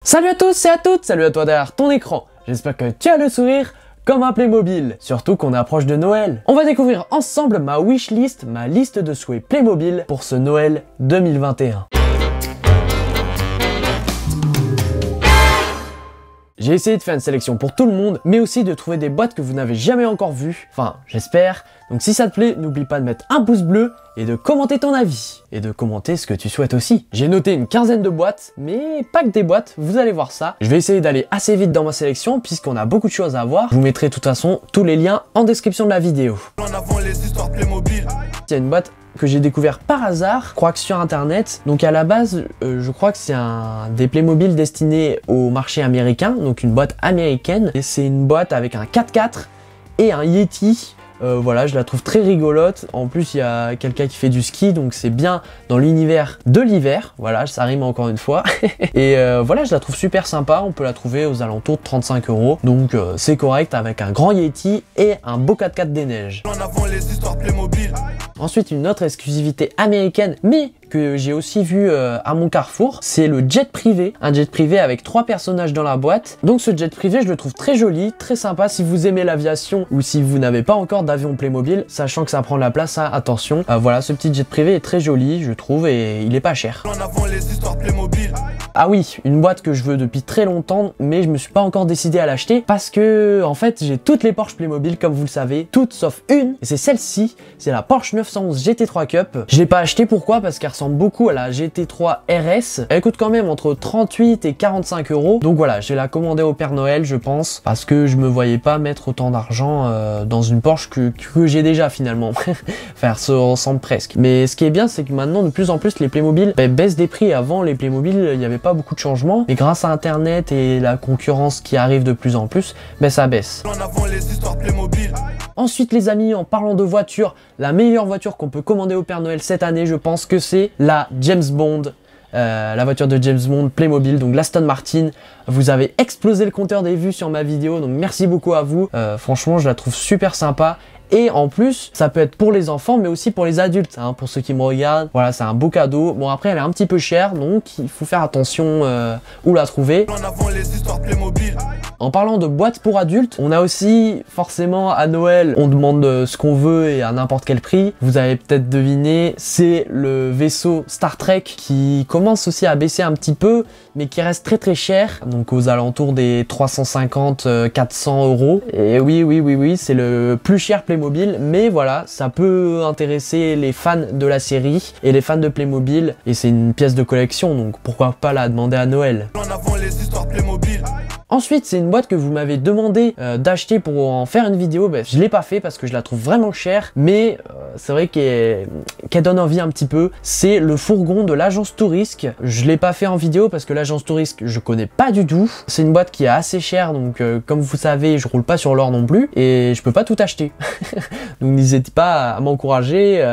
Salut à tous et à toutes, salut à toi derrière ton écran. J'espère que tu as le sourire comme un Playmobil, surtout qu'on approche de Noël. On va découvrir ensemble ma wishlist, ma liste de souhaits Playmobil pour ce Noël 2021. J'ai essayé de faire une sélection pour tout le monde, mais aussi de trouver des boîtes que vous n'avez jamais encore vues. Enfin, j'espère. Donc si ça te plaît, n'oublie pas de mettre un pouce bleu et de commenter ton avis. Et de commenter ce que tu souhaites aussi. J'ai noté une quinzaine de boîtes, mais pas que des boîtes, vous allez voir ça. Je vais essayer d'aller assez vite dans ma sélection, puisqu'on a beaucoup de choses à voir. Je vous mettrai de toute façon tous les liens en description de la vidéo. En avant les histoires Playmobil. Il y a une boîte que j'ai découvert par hasard, je crois que sur internet. Donc à la base, je crois que c'est des Playmobil destinés au marché américain, donc une boîte américaine. Et c'est une boîte avec un 4x4 et un Yeti. Voilà, je la trouve très rigolote. En plus, il y a quelqu'un qui fait du ski, donc c'est bien dans l'univers de l'hiver. Voilà, ça rime encore une fois. Et voilà, je la trouve super sympa. On peut la trouver aux alentours de 35 €. Donc c'est correct avec un grand Yeti et un beau 4x4 des neiges. En avant les histoires Playmobil. Ensuite, une autre exclusivité américaine, mais que j'ai aussi vu à mon Carrefour, c'est le jet privé. Un jet privé avec 3 personnages dans la boîte. Donc ce jet privé, je le trouve très joli, très sympa. Si vous aimez l'aviation ou si vous n'avez pas encore d'avion Playmobil, sachant que ça prend de la place, hein, attention. Voilà, ce petit jet privé est très joli, je trouve, et il est pas cher. En avant les histoires Playmobil. Ah oui, une boîte que je veux depuis très longtemps, mais je me suis pas encore décidé à l'acheter parce que, en fait, j'ai toutes les Porsche Playmobil, comme vous le savez, toutes sauf une, et c'est celle-ci, c'est la Porsche 911 GT3 Cup. Je l'ai pas acheté, pourquoi? Parce qu'elle ressemble beaucoup à la GT3 RS. Elle coûte quand même entre 38 et 45 €. Donc voilà, je vais la commander au Père Noël, je pense, parce que je me voyais pas mettre autant d'argent dans une Porsche que j'ai déjà finalement. Enfin, ça ressemble presque. Mais ce qui est bien, c'est que maintenant, de plus en plus, les Playmobil baissent des prix. Avant, les Playmobil, il n'y avait pas beaucoup de changements. Mais grâce à Internet et la concurrence qui arrive de plus en plus, ça baisse. En avant les histoires Playmobil. Ensuite, les amis, en parlant de voiture, la meilleure voiture qu'on peut commander au Père Noël cette année, je pense que c'est la James Bond. La voiture de James Bond Playmobil, donc l'Aston Martin. Vous avez explosé le compteur des vues sur ma vidéo, donc merci beaucoup à vous. Franchement, je la trouve super sympa. Et en plus, ça peut être pour les enfants, mais aussi pour les adultes, hein, pour ceux qui me regardent. Voilà, c'est un beau cadeau. Bon, après, elle est un petit peu chère, donc il faut faire attention où la trouver. En avant les histoires Playmobil. En parlant de boîtes pour adultes, on a aussi, forcément, à Noël, on demande ce qu'on veut et à n'importe quel prix. Vous avez peut-être deviné, c'est le vaisseau Star Trek qui commence aussi à baisser un petit peu, mais qui reste très très cher, donc aux alentours des 350-400 €. Et oui, c'est le plus cher Playmobil, mais voilà, ça peut intéresser les fans de la série et les fans de Playmobil, et c'est une pièce de collection, donc pourquoi pas la demander à Noël. En avant les histoires Playmobil. Ensuite, c'est une boîte que vous m'avez demandé d'acheter pour en faire une vidéo. Je l'ai pas fait parce que je la trouve vraiment chère, mais c'est vrai qu'elle donne envie un petit peu. C'est le fourgon de l'agence Tourisque. Je l'ai pas fait en vidéo parce que l'agence Tourisque, je connais pas du tout. C'est une boîte qui est assez chère, donc comme vous savez, je roule pas sur l'or non plus et je peux pas tout acheter. Donc n'hésitez pas à m'encourager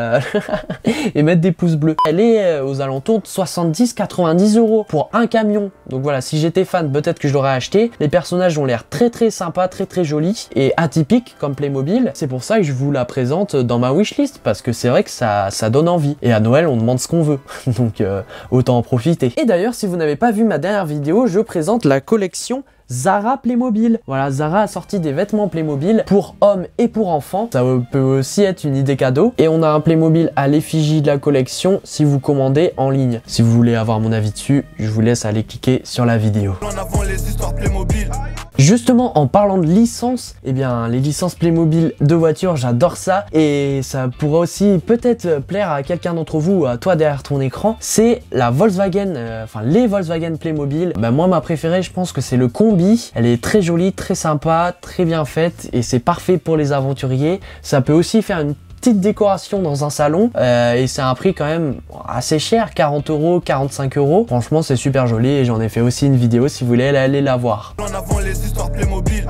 et mettre des pouces bleus. Elle est aux alentours de 70-90 € pour un camion. Donc voilà, si j'étais fan, peut-être que je l'aurais acheté. Les personnages ont l'air très très sympas, très très jolis et atypiques comme Playmobil. C'est pour ça que je vous la présente dans ma wishlist, parce que c'est vrai que ça donne envie. Et à Noël, on demande ce qu'on veut, donc autant en profiter. Et d'ailleurs, si vous n'avez pas vu ma dernière vidéo, je présente la collection Zara Playmobil. Voilà, Zara a sorti des vêtements Playmobil pour hommes et pour enfants. Ça peut aussi être une idée cadeau. Et on a un Playmobil à l'effigie de la collection si vous commandez en ligne. Si vous voulez avoir mon avis dessus, je vous laisse aller cliquer sur la vidéo. En avant les histoires Playmobil. Justement, en parlant de licences, eh bien, les licences Playmobil de voitures, j'adore ça. Et ça pourrait aussi peut-être plaire à quelqu'un d'entre vous, à toi derrière ton écran. C'est la Volkswagen, les Volkswagen Playmobil. Moi, ma préférée, je pense que c'est le Combi. Elle est très jolie, très sympa, très bien faite. Et c'est parfait pour les aventuriers. Ça peut aussi faire une petite décoration dans un salon et c'est un prix quand même assez cher, 40 €, 45 €. Franchement, c'est super joli et j'en ai fait aussi une vidéo si vous voulez aller la voir. En avant les histoires Playmobil.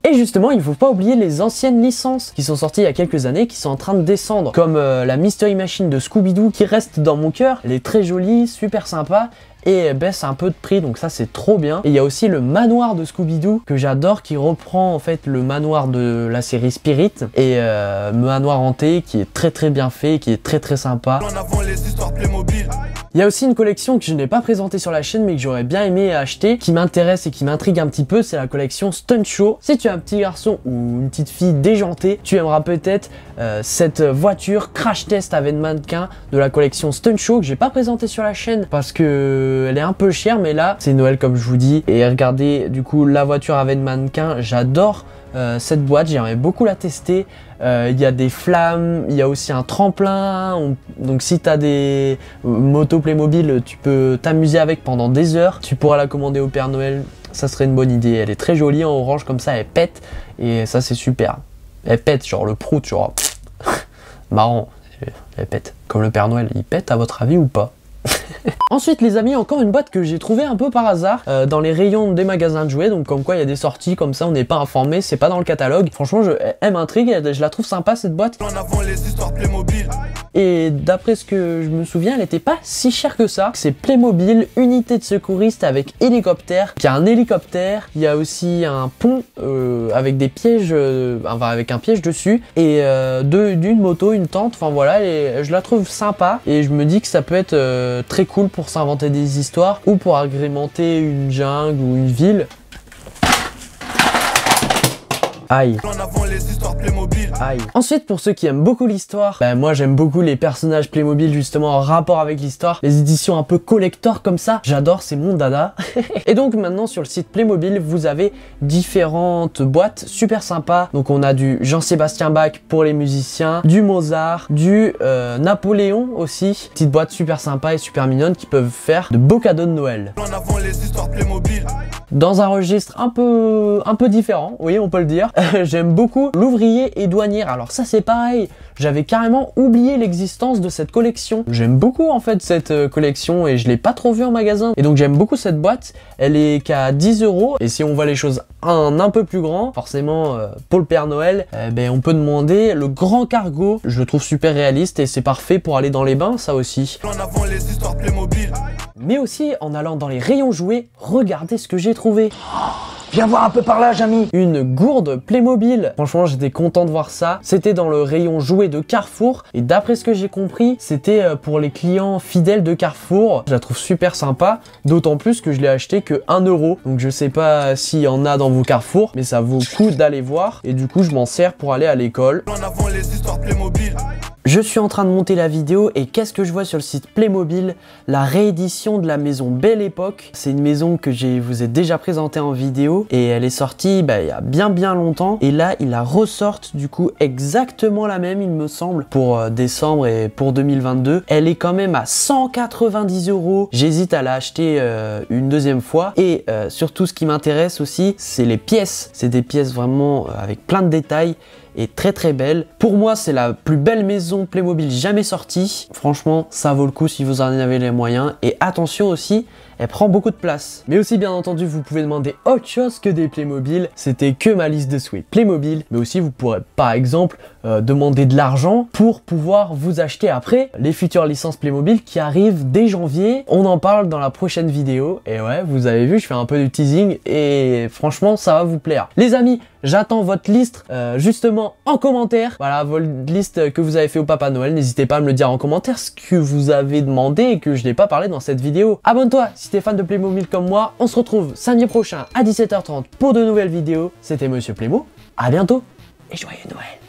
Et justement, il ne faut pas oublier les anciennes licences qui sont sorties il y a quelques années, qui sont en train de descendre, comme la Mystery Machine de Scooby-Doo qui reste dans mon cœur. Elle est très jolie, super sympa. Et baisse un peu de prix, donc ça c'est trop bien. Et il y a aussi le manoir de Scooby-Doo que j'adore, qui reprend en fait le manoir de la série Spirit, et manoir hanté qui est très très bien fait, qui est très très sympa. En avant les histoires Playmobil. Il Il y a aussi une collection que je n'ai pas présentée sur la chaîne mais que j'aurais bien aimé acheter, qui m'intéresse et qui m'intrigue un petit peu, c'est la collection Stunt Show. Si tu es un petit garçon ou une petite fille déjantée, tu aimeras peut-être cette voiture Crash Test avec mannequin de la collection Stunt Show que j'ai pas présentée sur la chaîne parce que elle est un peu chère, mais là c'est Noël comme je vous dis. Et regardez du coup la voiture avec mannequin, j'adore cette boîte, j'aimerais beaucoup la tester. Il y a des flammes, il y a aussi un tremplin, donc si tu as des motos Playmobil, tu peux t'amuser avec pendant des heures. Tu pourras la commander au Père Noël, ça serait une bonne idée. Elle est très jolie en orange comme ça, elle pète et ça c'est super. Elle pète, genre le prout, genre marrant, elle pète. Comme le Père Noël, il pète à votre avis ou pas? Ensuite les amis, encore une boîte que j'ai trouvée un peu par hasard dans les rayons des magasins de jouets, donc comme quoi il y a des sorties comme ça, on n'est pas informé, c'est pas dans le catalogue. Franchement elle m'intrigue, je la trouve sympa cette boîte. En avant les histoires Playmobil. Et d'après ce que je me souviens, elle était pas si chère que ça. C'est Playmobil, unité de secouriste avec hélicoptère. Il y a un hélicoptère, il y a aussi un pont avec des pièges, avec un piège dessus, et d'une moto, une tente, enfin voilà, et je la trouve sympa, et je me dis que ça peut être très cool pour s'inventer des histoires ou pour agrémenter une jungle ou une ville. Aïe. Aïe. Ensuite, pour ceux qui aiment beaucoup l'histoire, moi j'aime beaucoup les personnages Playmobil justement en rapport avec l'histoire, les éditions un peu collector comme ça, j'adore, c'est mon dada. Et donc maintenant sur le site Playmobil, vous avez différentes boîtes super sympas. Donc on a du Jean-Sébastien Bach pour les musiciens, du Mozart, du Napoléon aussi. Petite boîte super sympa et super mignonne qui peuvent faire de beaux cadeaux de Noël. En avant les histoires Playmobil. Dans un registre un peu différent, oui on peut le dire. J'aime beaucoup l'ouvrier et douanière. Alors ça c'est pareil, j'avais carrément oublié l'existence de cette collection. J'aime beaucoup en fait cette collection et je l'ai pas trop vue en magasin. Et donc j'aime beaucoup cette boîte, elle est qu'à 10 €. Et si on voit les choses un peu plus grand, forcément pour le Père Noël, on peut demander le grand cargo. Je le trouve super réaliste et c'est parfait pour aller dans les bains, ça aussi. En avant les histoires Playmobil. Mais aussi en allant dans les rayons jouets, regardez ce que j'ai trouvé. Viens voir un peu par là, Jamy. Une gourde Playmobil. Franchement, j'étais content de voir ça. C'était dans le rayon jouets de Carrefour. Et d'après ce que j'ai compris, c'était pour les clients fidèles de Carrefour. Je la trouve super sympa. D'autant plus que je l'ai acheté que 1 €. Donc je sais pas s'il y en a dans vos Carrefour, mais ça vaut le coup d'aller voir. Et du coup, je m'en sers pour aller à l'école. En avant les histoires Playmobil. Je suis en train de monter la vidéo et qu'est-ce que je vois sur le site Playmobil? La réédition de la maison Belle Époque. C'est une maison que je vous ai déjà présentée en vidéo et elle est sortie il y a bien longtemps. Et là, ils la ressortent du coup exactement la même, il me semble, pour décembre et pour 2022. Elle est quand même à 190 €. J'hésite à l'acheter une deuxième fois. Et surtout, ce qui m'intéresse aussi, c'est les pièces. C'est des pièces vraiment avec plein de détails et très belle. Pour moi, c'est la plus belle maison Playmobil jamais sortie. Franchement, ça vaut le coup si vous en avez les moyens. Et attention aussi, elle prend beaucoup de place. Mais aussi, bien entendu, vous pouvez demander autre chose que des Playmobil. C'était que ma liste de souhaits Playmobil. Mais aussi, vous pourrez, par exemple, demander de l'argent pour pouvoir vous acheter après les futures licences Playmobil qui arrivent dès janvier. On en parle dans la prochaine vidéo. Et ouais, vous avez vu, je fais un peu du teasing et franchement, ça va vous plaire. Les amis, j'attends votre liste justement en commentaire. Voilà, votre liste que vous avez fait au Papa Noël. N'hésitez pas à me le dire en commentaire ce que vous avez demandé et que je n'ai pas parlé dans cette vidéo. Abonne-toi si t'es fan de Playmobil comme moi. On se retrouve samedi prochain à 17 h 30 pour de nouvelles vidéos. C'était Monsieur Playmo. À bientôt et joyeux Noël.